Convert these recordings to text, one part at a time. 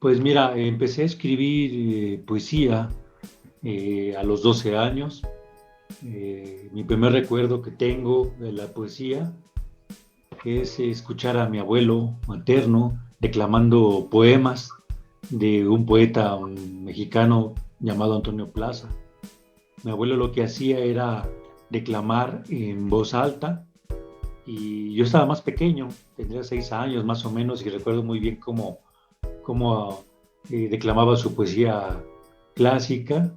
Pues mira, empecé a escribir poesía a los 12 años. Mi primer recuerdo que tengo de la poesía es escuchar a mi abuelo materno declamando poemas de un poeta un mexicano llamado Antonio Plaza. Mi abuelo lo que hacía era declamar en voz alta y yo estaba más pequeño, tendría 6 años más o menos y recuerdo muy bien cómo declamaba su poesía clásica,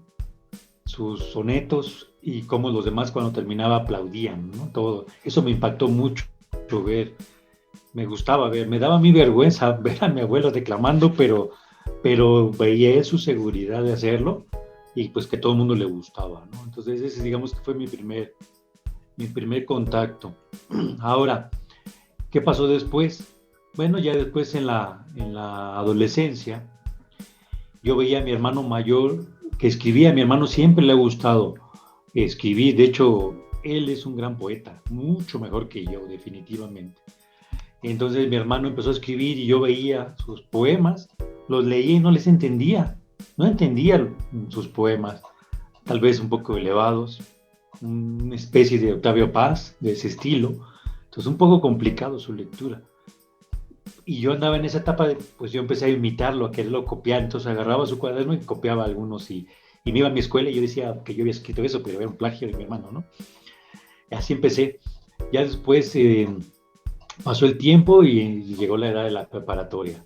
sus sonetos y cómo los demás cuando terminaba aplaudían, ¿no? Todo. Eso me impactó mucho ver, me gustaba ver, me daba mi vergüenza ver a mi abuelo declamando, pero veía su seguridad de hacerlo y pues que todo el mundo le gustaba, ¿no? Entonces ese digamos que fue mi primer contacto. Ahora, ¿qué pasó después? Bueno, ya después en la adolescencia, yo veía a mi hermano mayor que escribía, a mi hermano siempre le ha gustado escribir, de hecho, él es un gran poeta, mucho mejor que yo, definitivamente. Entonces mi hermano empezó a escribir y yo veía sus poemas, los leía y no les entendía, no entendía sus poemas, tal vez un poco elevados, una especie de Octavio Paz, de ese estilo, entonces un poco complicado su lectura. Y yo andaba en esa etapa de, pues yo empecé a imitarlo, a quererlo copiar, entonces agarraba su cuaderno y copiaba algunos y me iba a mi escuela y yo decía que yo había escrito eso, pero era un plagio de mi hermano, ¿no? Así empecé. Ya después pasó el tiempo y llegó la edad de la preparatoria.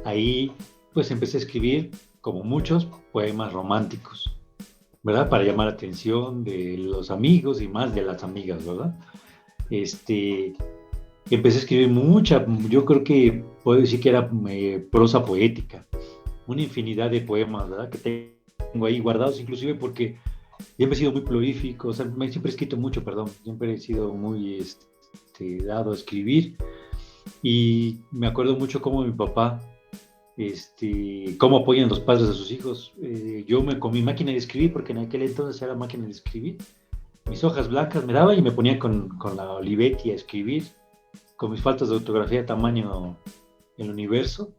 Ahí pues empecé a escribir, como muchos, poemas románticos, ¿verdad? Para llamar la atención de los amigos y más de las amigas, ¿verdad? Este, Empecé a escribir mucha, yo creo que puedo decir que era prosa poética, una infinidad de poemas, ¿verdad? Que tengo ahí guardados, inclusive porque siempre he sido muy prolífico, o sea, siempre he escrito mucho, perdón, siempre he sido muy dado a escribir y me acuerdo mucho cómo mi papá, cómo apoyan los padres a sus hijos. Yo con mi máquina de escribir, porque en aquel entonces era máquina de escribir, mis hojas blancas me daba y me ponía con la Olivetti a escribir con mis faltas de ortografía tamaño el universo,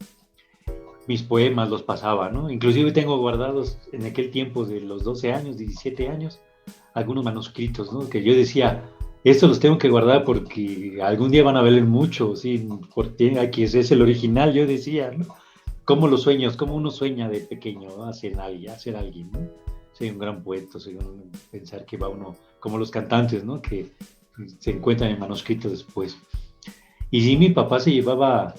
mis poemas los pasaba, ¿no? Inclusive tengo guardados en aquel tiempo de los 12 años, 17 años, algunos manuscritos, ¿no? Que yo decía, estos los tengo que guardar porque algún día van a valer mucho, ¿sí? Porque aquí es el original, yo decía, ¿no? Cómo los sueños, cómo uno sueña de pequeño, ¿no? Hacer alguien, ¿no? Soy un gran poeta, pensar que va uno, como los cantantes, ¿no? Que se encuentran en manuscritos después. Y sí, mi papá se llevaba,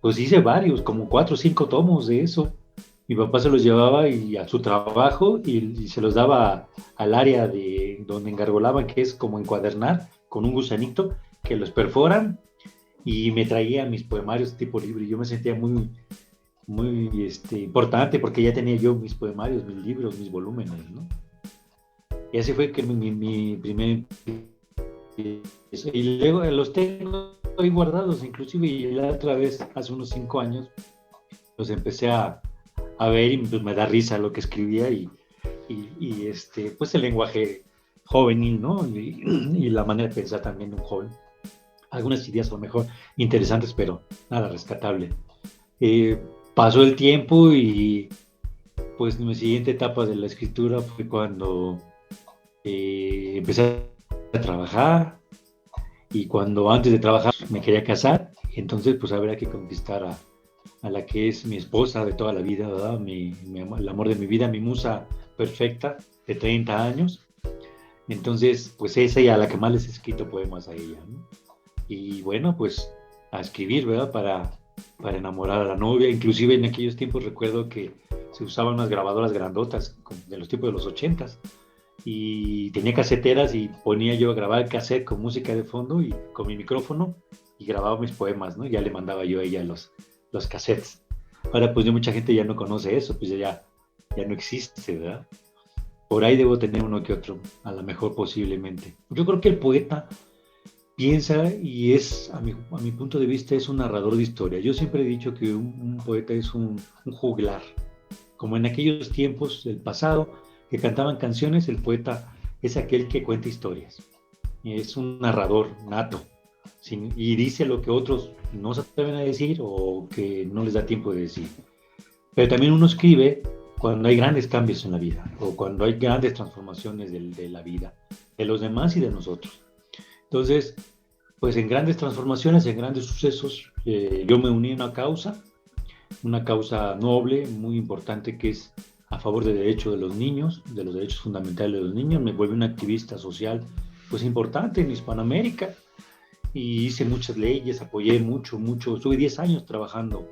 pues hice varios, como 4 o 5 tomos de eso. Mi papá se los llevaba y a su trabajo y se los daba al área de donde engargolaban, que es como encuadernar con un gusanito, que los perforan y me traía mis poemarios tipo libro. Y yo me sentía muy, muy importante porque ya tenía yo mis poemarios, mis libros, mis volúmenes, ¿no? Y así fue que mi primer y luego los tengo ahí guardados, inclusive y la otra vez, hace unos 5 años, los empecé a ver y pues, me da risa lo que escribía y pues el lenguaje juvenil, ¿no? Y la manera de pensar también de un joven. Algunas ideas a lo mejor interesantes, pero nada rescatable. Eh, Pasó el tiempo y pues mi siguiente etapa de la escritura fue cuando empecé a trabajar, y cuando antes de trabajar me quería casar, entonces pues habría que conquistar a la que es mi esposa de toda la vida, ¿verdad? El amor de mi vida, mi musa perfecta de 30 años. Entonces, pues es ella a la que más les he escrito poemas a ella, ¿no? Y bueno, pues a escribir, ¿verdad? Para enamorar a la novia. Inclusive en aquellos tiempos recuerdo que se usaban unas grabadoras grandotas de los tiempos de los 80s y tenía caseteras y ponía yo a grabar el cassette con música de fondo y con mi micrófono y grababa mis poemas, ¿no? Ya le mandaba yo a ella los cassettes. Ahora pues ya mucha gente ya no conoce eso, pues ya no existe, ¿verdad? Por ahí debo tener uno que otro, a lo mejor posiblemente. Yo creo que el poeta piensa y es, a mi punto de vista, es un narrador de historia. Yo siempre he dicho que un poeta es un juglar, como en aquellos tiempos del pasado, que cantaban canciones, el poeta es aquel que cuenta historias. Es un narrador nato y dice lo que otros no se atreven a decir o que no les da tiempo de decir. Pero también uno escribe cuando hay grandes cambios en la vida o cuando hay grandes transformaciones de la vida, de los demás y de nosotros. Entonces, pues en grandes transformaciones, en grandes sucesos, yo me uní a una causa noble, muy importante, que es a favor del derecho de los niños, de los derechos fundamentales de los niños. Me volví un activista social pues importante en Hispanoamérica y hice muchas leyes, apoyé mucho, estuve 10 años trabajando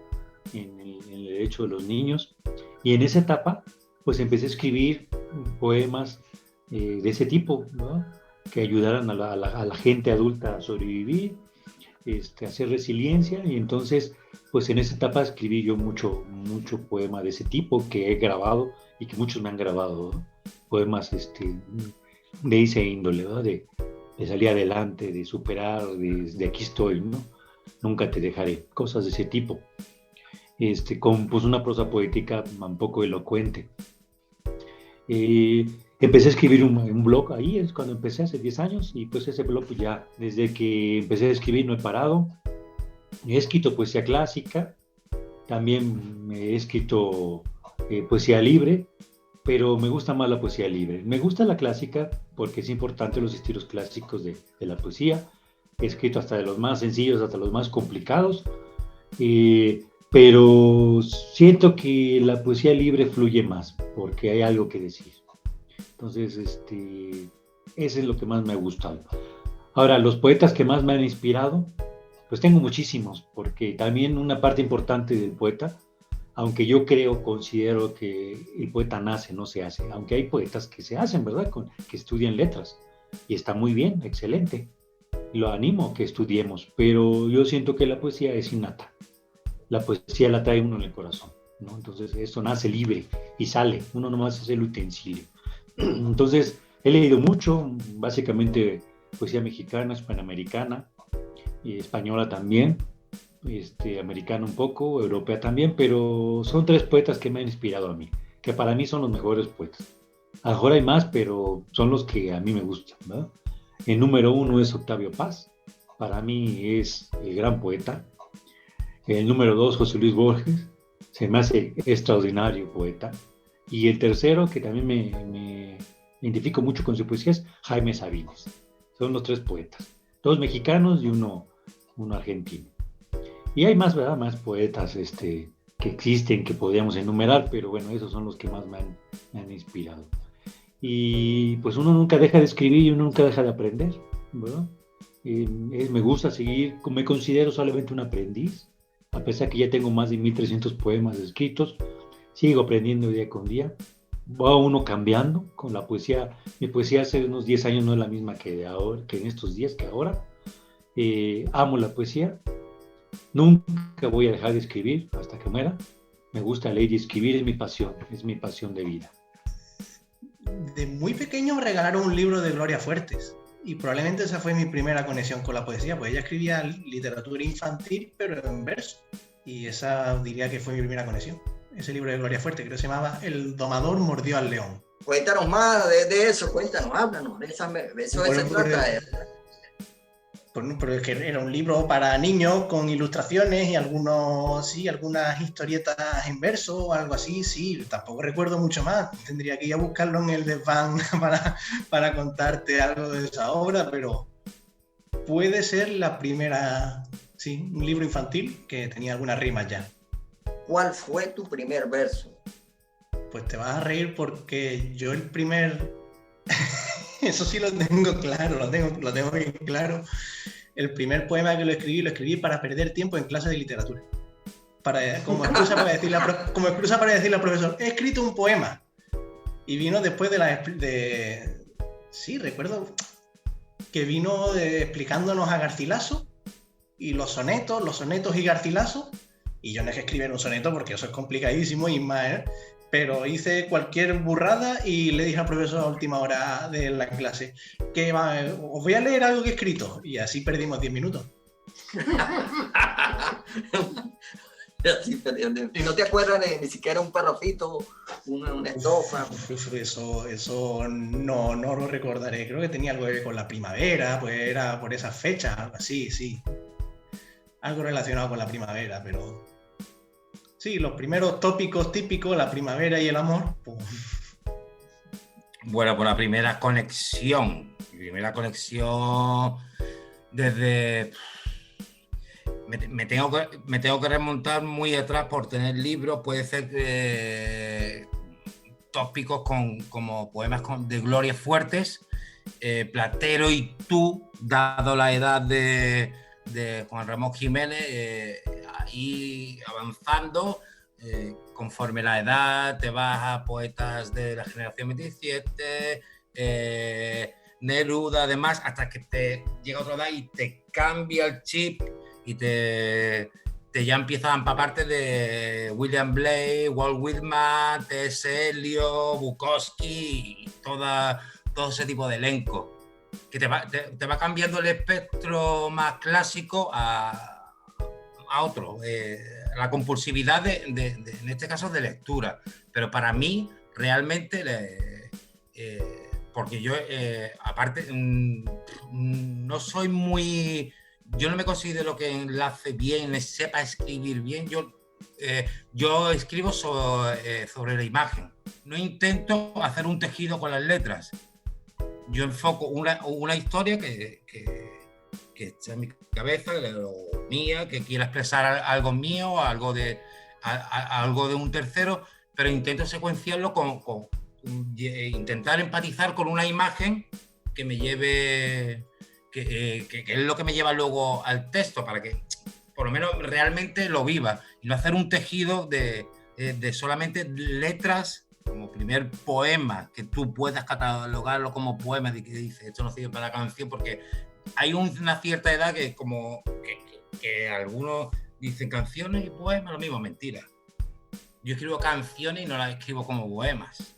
en el derecho de los niños y en esa etapa pues empecé a escribir poemas de ese tipo, ¿no? Que ayudaran a la gente adulta a sobrevivir, a hacer resiliencia, y entonces pues en esa etapa escribí yo mucho poema de ese tipo que he grabado y que muchos me han grabado, ¿no? Poemas de ese índole, ¿no? De salir adelante, de superar, de aquí estoy, ¿no? Nunca te dejaré, cosas de ese tipo, con pues una prosa poética un poco elocuente. Empecé a escribir un blog, ahí es cuando empecé hace 10 años, y pues ese blog pues ya, desde que empecé a escribir no he parado. He escrito poesía clásica, también he escrito poesía libre, pero me gusta más la poesía libre. Me gusta la clásica porque es importante los estilos clásicos de la poesía. He escrito hasta de los más sencillos hasta los más complicados, pero siento que la poesía libre fluye más porque hay algo que decir. Entonces, ese es lo que más me ha gustado. Ahora, los poetas que más me han inspirado, pues tengo muchísimos, porque también una parte importante del poeta, aunque yo considero que el poeta nace, no se hace, aunque hay poetas que se hacen, ¿verdad? Que estudian letras, y está muy bien, excelente, lo animo a que estudiemos, pero yo siento que la poesía es innata, la poesía la trae uno en el corazón, ¿no? Entonces eso nace libre y sale, uno nomás es el utensilio. Entonces he leído mucho, básicamente poesía mexicana, hispanoamericana, y española también, americana un poco, europea también, pero son 3 poetas que me han inspirado a mí, que para mí son los mejores poetas. A lo mejor hay más, pero son los que a mí me gustan, ¿verdad? El número 1 es Octavio Paz, para mí es el gran poeta. El número 2, José Luis Borges, se me hace extraordinario poeta. Y el tercero, que también me identifico mucho con su poesía, es Jaime Sabines. Son los 3 poetas, 2 mexicanos y uno argentino. Y hay más, ¿verdad? Más poetas que existen, que podríamos enumerar, pero bueno, esos son los que más me han inspirado. Y pues uno nunca deja de escribir y uno nunca deja de aprender, ¿verdad? Me gusta seguir, me considero solamente un aprendiz, a pesar que ya tengo más de 1300 poemas escritos, sigo aprendiendo día con día, va uno cambiando con la poesía. Mi poesía hace unos 10 años no es la misma que de ahora, que en estos días, que ahora. Amo la poesía, nunca voy a dejar de escribir hasta que muera. Me gusta leer y escribir, es mi pasión de vida. De muy pequeño me regalaron un libro de Gloria Fuertes y probablemente esa fue mi primera conexión con la poesía, pues ella escribía literatura infantil pero en verso, y esa diría que fue mi primera conexión. Ese libro de Gloria Fuertes, creo que se llamaba El domador mordió al león. Cuéntanos más de eso, cuéntanos, háblanos, de eso se trata. Pero es que era un libro para niños con ilustraciones y algunas historietas en verso o algo así, sí, tampoco recuerdo mucho más, tendría que ir a buscarlo en el desván para contarte algo de esa obra, pero puede ser la primera, sí, un libro infantil que tenía algunas rimas ya. ¿Cuál fue tu primer verso? Pues te vas a reír porque yo el primer... Eso sí lo tengo claro, lo tengo bien claro. El primer poema que lo escribí para perder tiempo en clase de literatura. Como excusa para decirle al profesor, he escrito un poema. Y vino después sí, recuerdo que vino explicándonos a Garcilaso y los sonetos y Garcilaso. Y yo no es que escribir un soneto porque eso es complicadísimo y más, pero hice cualquier burrada y le dije al profesor a última hora de la clase que os voy a leer algo que he escrito, y así perdimos 10 minutos. Y no te acuerdas ni siquiera un parrafito, una estrofa. Eso no lo recordaré. Creo que tenía algo que ver con la primavera, pues era por esas fechas, algo así, sí. Algo relacionado con la primavera, pero Sí, los primeros tópicos típicos, la primavera y el amor. Pues... Bueno, por la primera conexión desde... Me tengo que remontar muy atrás por tener libros, puede ser tópicos como poemas de Gloria Fuertes, Platero y tú, dado la edad de Juan Ramón Jiménez, ahí avanzando, conforme la edad te vas a poetas de la generación 27, Neruda, además, hasta que te llega otra edad y te cambia el chip y te ya empiezas a empaparte de William Blake, Walt Whitman, T.S. Eliot, Bukowski y todo ese tipo de elenco, que te va cambiando el espectro más clásico a otro, la compulsividad en este caso de lectura, pero para mí realmente porque yo aparte no soy muy... Yo no me considero que enlace bien, sepa escribir bien. Yo escribo sobre la imagen. No intento hacer un tejido con las letras. Yo enfoco una historia que está en mi cabeza, mía, que quiera expresar algo mío, algo de un tercero, pero intento secuenciarlo con intentar empatizar con una imagen que me lleve... Que es lo que me lleva luego al texto, para que por lo menos realmente lo viva, y no hacer un tejido de solamente letras como primer poema, que tú puedas catalogarlo como poema, de que dices, esto no sirve para la canción, porque hay una cierta edad que como que algunos dicen canciones y poemas, lo mismo, mentira. Yo escribo canciones y no las escribo como poemas.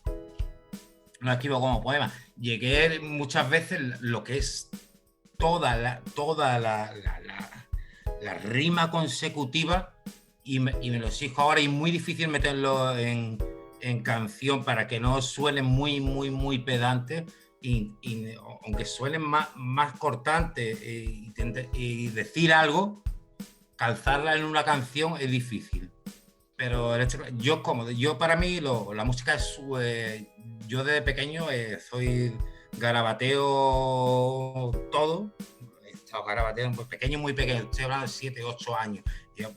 No las escribo como poemas. Llegué muchas veces lo que es toda la rima consecutiva y me lo exijo ahora, y muy difícil meterlo en canción para que no suene muy pedante, y aunque suenen más cortantes y decir algo, calzarla en una canción es difícil. Pero yo para mí la música es... yo desde pequeño soy garabateo todo. He estado garabateando muy pequeño, estoy hablando de 7, 8 años.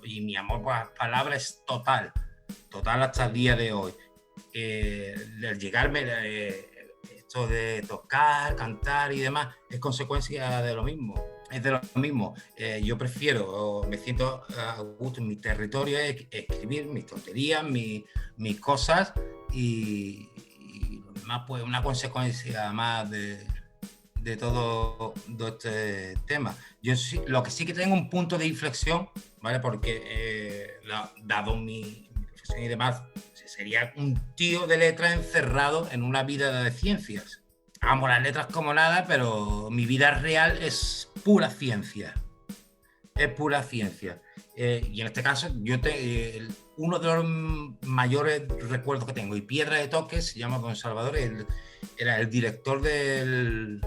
Y mi amor por las palabras es total hasta el día de hoy. El llegarme, esto de tocar, cantar y demás, es consecuencia de lo mismo. Es de lo mismo. Yo prefiero, me siento a gusto en mi territorio, escribir mis tonterías, mis cosas, y lo demás, pues una consecuencia más de todo este tema. Lo que sí que tengo un punto de inflexión, ¿vale? Porque dado mi profesión y demás, sería un tío de letras encerrado en una vida de ciencias. Amo las letras como nada, pero mi vida real es pura ciencia. Es pura ciencia. Y en este caso, uno de los mayores recuerdos que tengo, y piedra de toque, se llama Don Salvador, era el director del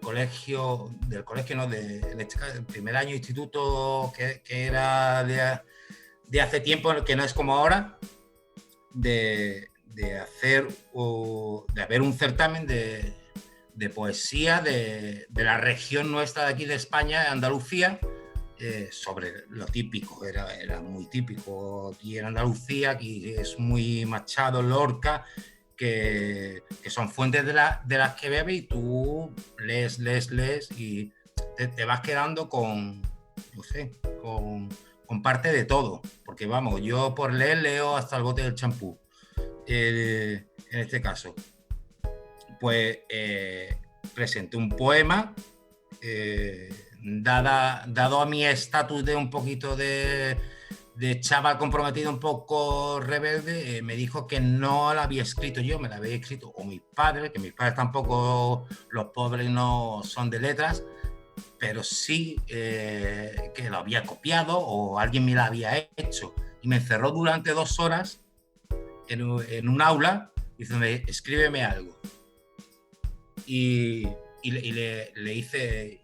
colegio, no, en este caso, el primer año de instituto, que era de hace tiempo, que no es como ahora, de haber un certamen de poesía de la región nuestra de aquí de España, de Andalucía, sobre lo típico. Era muy típico aquí en Andalucía, aquí es muy Machado, Lorca, que son fuentes de las que bebes, y tú lees y te vas quedando con, no sé, con parte de todo, porque vamos, yo por leer leo hasta el bote del champú. En este caso, pues presenté un poema, dado a mi estatus de un poquito de chaval comprometido, un poco rebelde, me dijo que no la había escrito yo, me la había escrito o mis padres, que mis padres tampoco, los pobres no son de letras, pero sí que lo había copiado o alguien me la había hecho, y me encerró durante 2 horas en un aula diciéndome, escríbeme algo. Y le hice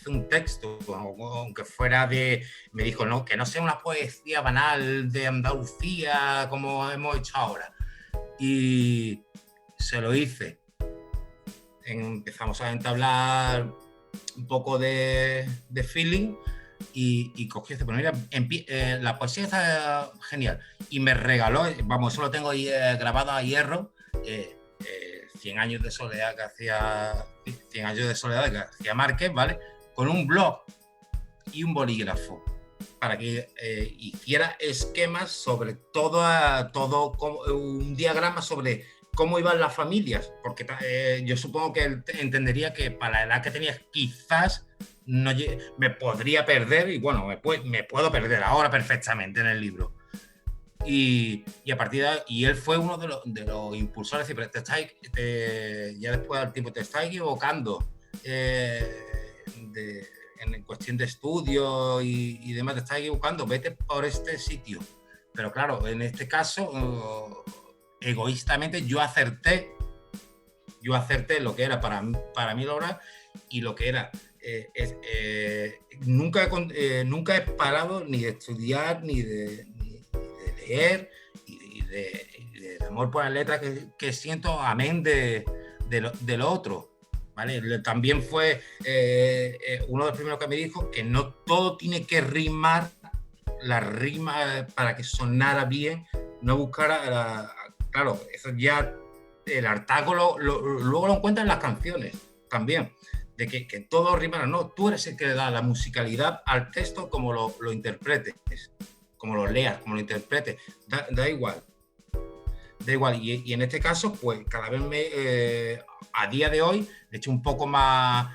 un texto, aunque fuera me dijo, no, que no sea una poesía banal de Andalucía como hemos hecho ahora. Y se lo hice. Empezamos a entablar un poco de feeling y cogí, pues mira, la poesía está genial. Y me regaló, vamos, eso lo tengo ahí grabado a hierro, 100 años de soledad que hacía 100 años de soledad que hacía Márquez, ¿vale? Con un blog y un bolígrafo para que hiciera esquemas sobre todo un diagrama sobre cómo iban las familias, porque yo supongo que él entendería que para la edad que tenías quizás no, me podría perder, y bueno, me puedo perder ahora perfectamente en el libro. Y a partir de ahí, y él fue uno de los impulsores, ya después del tiempo te estás equivocando en cuestión de estudio y demás, te estás equivocando, vete por este sitio. Pero claro, en este caso, egoístamente yo acerté lo que era para mí la obra y lo que era. Nunca he parado ni de estudiar ni de leer y del amor por la letra que siento, amén de lo otro, ¿vale? También fue uno de los primeros que me dijo que no todo tiene que rimar, la rima para que sonara bien, no buscar claro, eso ya el hartazgo luego lo encuentras en las canciones también, de que todo rimara, no, tú eres el que le da la musicalidad al texto como lo interpretes, como lo leas, como lo interpretes, da igual. Da igual, y en este caso, pues cada vez a día de hoy, le echo un poco más,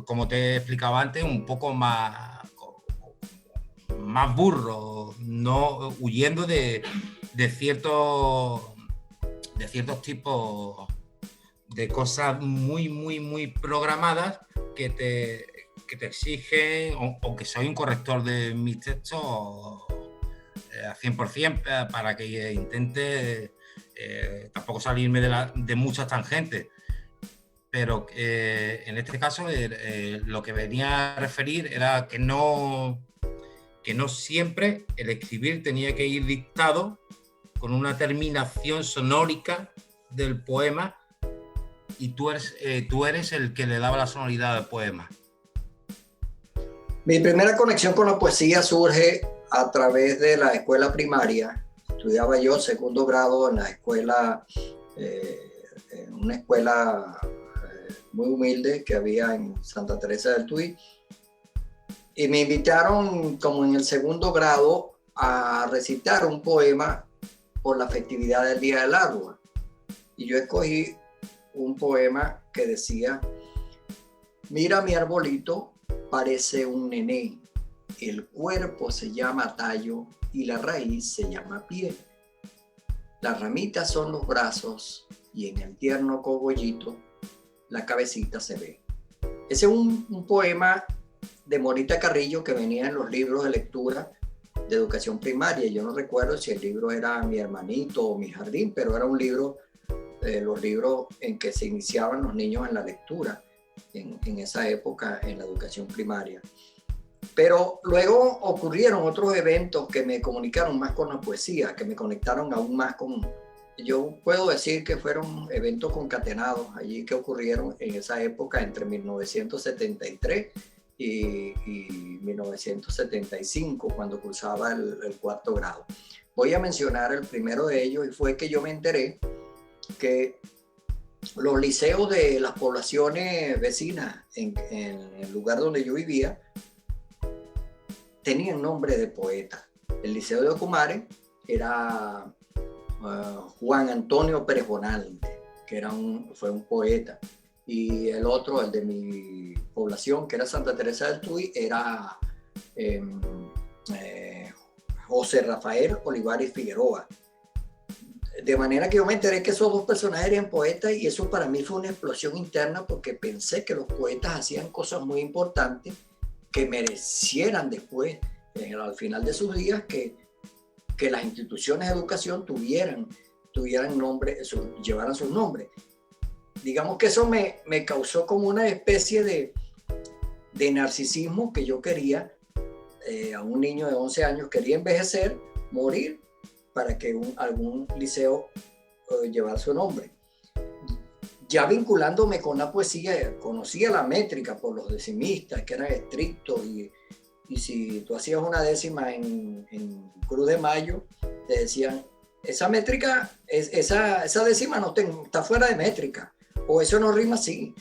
como te explicaba antes, un poco más burro, no huyendo de ciertos tipos de cosas muy, muy, muy programadas que te exigen, o que soy un corrector de mis textos a 100% para que intente tampoco salirme de muchas tangentes, pero en este caso lo que venía a referir era que no siempre el escribir tenía que ir dictado con una terminación sonórica del poema, y tú eres el que le daba la sonoridad al poema. Mi primera conexión con la poesía surge a través de la escuela primaria. Estudiaba yo segundo grado en la escuela, en una escuela muy humilde que había en Santa Teresa del Tuy, y me invitaron como en el segundo grado a recitar un poema por la festividad del Día del Árbol, y yo escogí un poema que decía: mira mi arbolito, parece un nené, el cuerpo se llama tallo y la raíz se llama pie. Las ramitas son los brazos y en el tierno cogollito la cabecita se ve. Ese es un poema de Morita Carrillo que venía en los libros de lectura de educación primaria. Yo no recuerdo si el libro era Mi Hermanito o Mi Jardín, pero era un libro, los libros en que se iniciaban los niños en la lectura en esa época en la educación primaria. Pero luego ocurrieron otros eventos que me comunicaron más con la poesía, que me conectaron aún más con... Yo puedo decir que fueron eventos concatenados allí que ocurrieron en esa época entre 1973 y 1975, cuando cursaba el cuarto grado. Voy a mencionar el primero de ellos, y fue que yo me enteré que los liceos de las poblaciones vecinas en el lugar donde yo vivía tenían nombre de poeta. El liceo de Ocumare era Juan Antonio Pérez Bonalde, que fue un poeta, y el otro, el de mi población, que era Santa Teresa del Tuy, era José Rafael Olivares Figueroa. De manera que yo me enteré que esos dos personajes eran poetas, y eso para mí fue una explosión interna, porque pensé que los poetas hacían cosas muy importantes que merecieran después, al final de sus días, que las instituciones de educación tuvieran nombre, llevaran sus nombres. digamos que eso me causó como una especie de narcisismo que yo quería, a un niño de 11 años, quería envejecer, morir, para que algún liceo llevara su nombre. Ya vinculándome con la poesía, conocía la métrica por los decimistas, que eran estrictos, y si tú hacías una décima en Cruz de Mayo, te decían, esa métrica, esa décima no está fuera de métrica, o eso no rima así,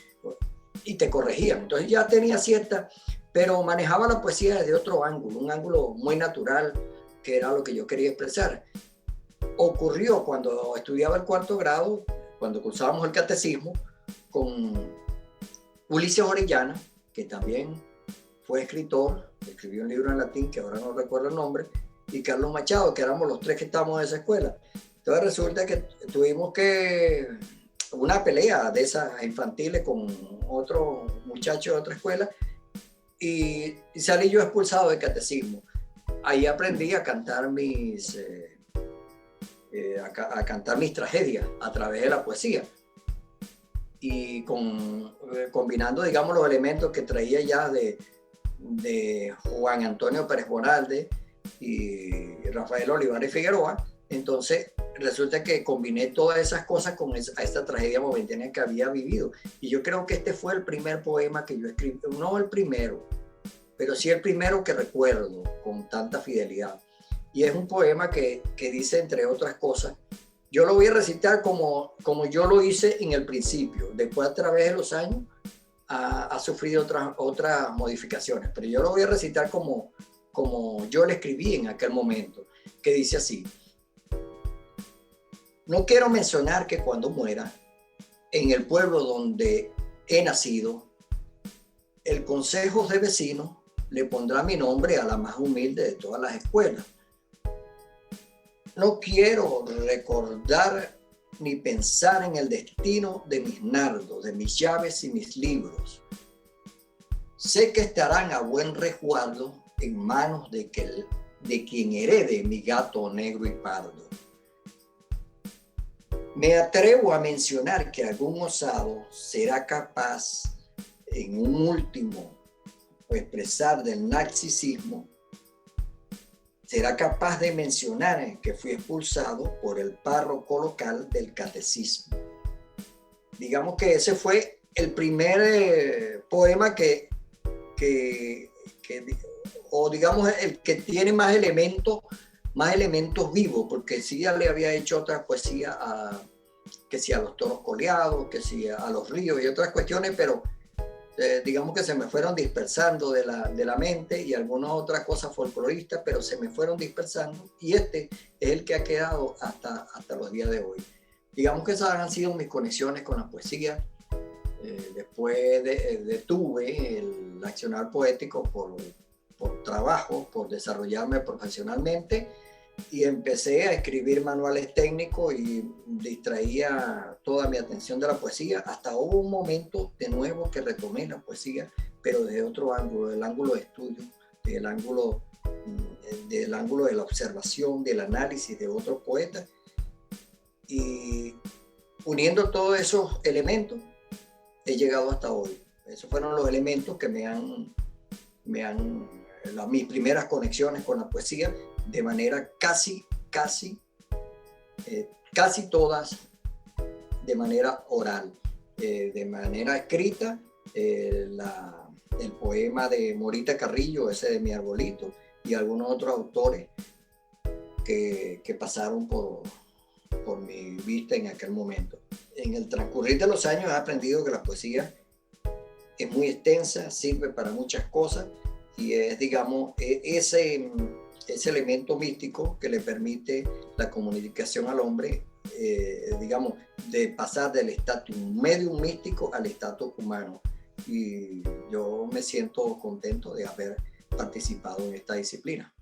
y te corregían. Entonces ya tenía cierta, pero manejaba la poesía desde otro ángulo, un ángulo muy natural, que era lo que yo quería expresar. Ocurrió cuando estudiaba el 4º grado, cuando cursábamos el catecismo, con Ulises Orellana, que también fue escritor, escribió un libro en latín que ahora no recuerdo el nombre, y Carlos Machado, que éramos los 3 que estábamos en esa escuela. Entonces resulta que tuvimos una pelea de esas infantiles con otro muchacho de otra escuela, y salí yo expulsado del catecismo. Ahí aprendí a cantar a cantar mis tragedias a través de la poesía, y combinando, digamos, los elementos que traía ya de Juan Antonio Pérez Bonalde y Rafael Olivares Figueroa. Entonces resulta que combiné todas esas cosas con esta tragedia momentánea que había vivido, y yo creo que este fue el primer poema que yo escribí, no el primero, pero sí el primero que recuerdo con tanta fidelidad. Y es un poema que dice, entre otras cosas, yo lo voy a recitar como yo lo hice en el principio. Después, a través de los años, ha sufrido otras modificaciones, pero yo lo voy a recitar como yo lo escribí en aquel momento, que dice así: no quiero mencionar que cuando muera, en el pueblo donde he nacido, el consejo de vecinos le pondrá mi nombre a la más humilde de todas las escuelas. No quiero recordar ni pensar en el destino de mis nardos, de mis llaves y mis libros. Sé que estarán a buen resguardo en manos de quien herede mi gato negro y pardo. Me atrevo a mencionar que algún osado será capaz, en un último expresar del narcisismo, será capaz de mencionar que fui expulsado por el párroco local del catecismo. Digamos que ese fue el primer poema o digamos el que tiene más elementos vivos, porque sí ya le había hecho otra poesía que sí a los toros coleados, que sí a los ríos y otras cuestiones, pero digamos que se me fueron dispersando de la mente, y algunas otras cosas folcloristas, pero se me fueron dispersando, y este es el que ha quedado hasta los días de hoy. Digamos que esas han sido mis conexiones con la poesía. Después detuve el accionar poético por trabajo, por desarrollarme profesionalmente, y empecé a escribir manuales técnicos y distraía toda mi atención de la poesía, hasta hubo un momento de nuevo que retomé la poesía, pero desde otro ángulo, del ángulo de estudio, del ángulo de la observación, del análisis de otros poetas, y uniendo todos esos elementos he llegado hasta hoy. Esos fueron los elementos que mis primeras conexiones con la poesía, de manera casi todas de manera oral, de manera escrita. El poema de Morita Carrillo, ese de Mi Arbolito, y algunos otros autores que pasaron por mi vista en aquel momento. En el transcurrir de los años he aprendido que la poesía es muy extensa, sirve para muchas cosas, y es, digamos, ese elemento místico que le permite la comunicación al hombre, digamos, de pasar del estatus medium místico al estatus humano. Y yo me siento contento de haber participado en esta disciplina.